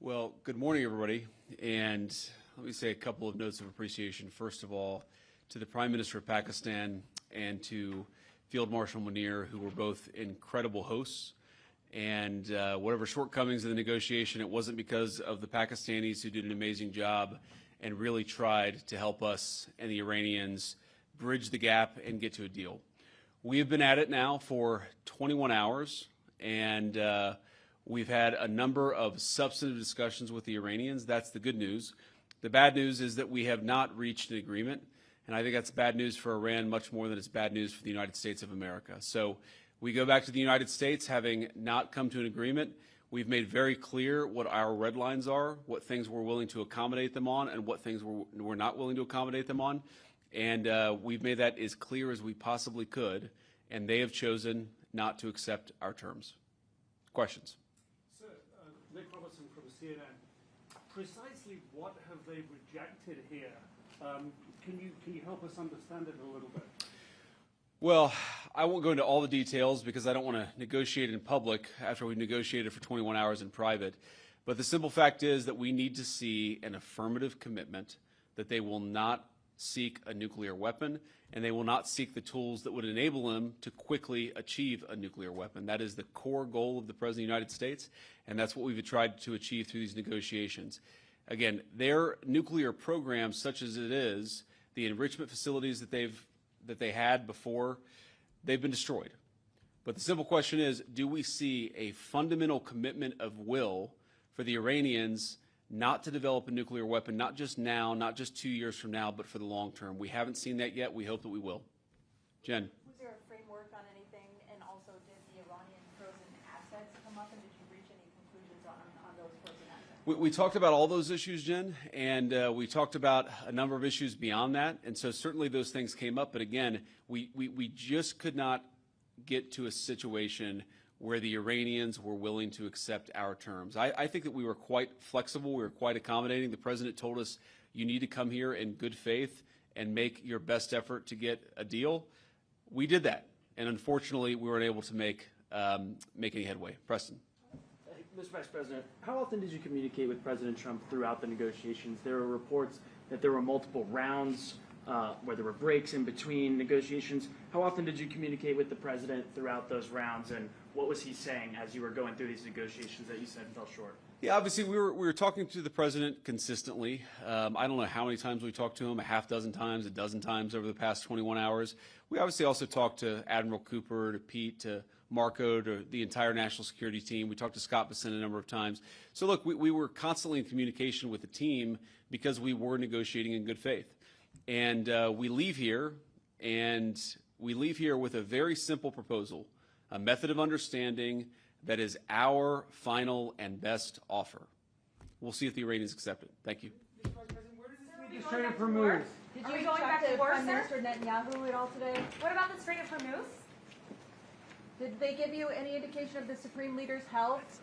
Well, good morning, everybody. And let me say a couple of notes of appreciation. First of all, to the Prime Minister of Pakistan and to Field Marshal Munir, who were both incredible hosts. And whatever shortcomings in the negotiation, it wasn't because of the Pakistanis, who did an amazing job and really tried to help us and the Iranians bridge the gap and get to a deal. We have been at it now for 21 hours, and we've had a number of substantive discussions with the Iranians. That's the good news. The bad news is that we have not reached an agreement, and I think that's bad news for Iran much more than it's bad news for the United States of America. So we go back to the United States having not come to an agreement. We've made very clear what our red lines are, what things we're willing to accommodate them on, and what things we're not willing to accommodate them on. And we've made that as clear as we possibly could, and they have chosen not to accept our terms. Questions? Sir, Nick Robertson from CNN. Precisely what have they rejected here? Can you help us understand it a little bit? Well, I won't go into all the details because I don't want to negotiate in public after we've negotiated for 21 hours in private. But the simple fact is that we need to see an affirmative commitment that they will not seek a nuclear weapon, and they will not seek the tools that would enable them to quickly achieve a nuclear weapon. That is the core goal of the President of the United States, and that's what we've tried to achieve through these negotiations. Again, their nuclear program, such as it is, the enrichment facilities that they had before, they've been destroyed. But the simple question is, do we see a fundamental commitment of will for the Iranians not to develop a nuclear weapon, not just now, not just 2 years from now, but for the long term? We haven't seen that yet. We hope that we will. Jen. Was there a framework on anything? And also, did the Iranian frozen assets come up, and did you reach any conclusions on those frozen assets? We talked about all those issues, Jen, and we talked about a number of issues beyond that. And so certainly those things came up. But again, we just could not get to a situation where the Iranians were willing to accept our terms. I think that we were quite flexible. We were quite accommodating. The President told us, you need to come here in good faith and make your best effort to get a deal. We did that. And unfortunately, we weren't able to make any headway. Preston. Mr. Vice President, how often did you communicate with President Trump throughout the negotiations? There were reports that there were multiple rounds where there were breaks in between negotiations. How often did you communicate with the President throughout those rounds, and what was he saying as you were going through these negotiations that you said fell short? Yeah, obviously we were talking to the President consistently. I don't know how many times we talked to him, a half dozen times, a dozen times over the past 21 hours. We obviously also talked to Admiral Cooper, to Pete, to Marco, to the entire national security team. We talked to Scott Bessent a number of times. So look, we were constantly in communication with the team because we were negotiating in good faith. And we leave here with a very simple proposal, a method of understanding that is our final and best offer. We'll see if the Iranians accept it. Thank you. Mr. Vice President, where does this leave the Strait of Hormuz? Did you going back to Prime sir? Minister Netanyahu at all today? What about the Strait of Hormuz? Did they give you any indication of the Supreme Leader's health?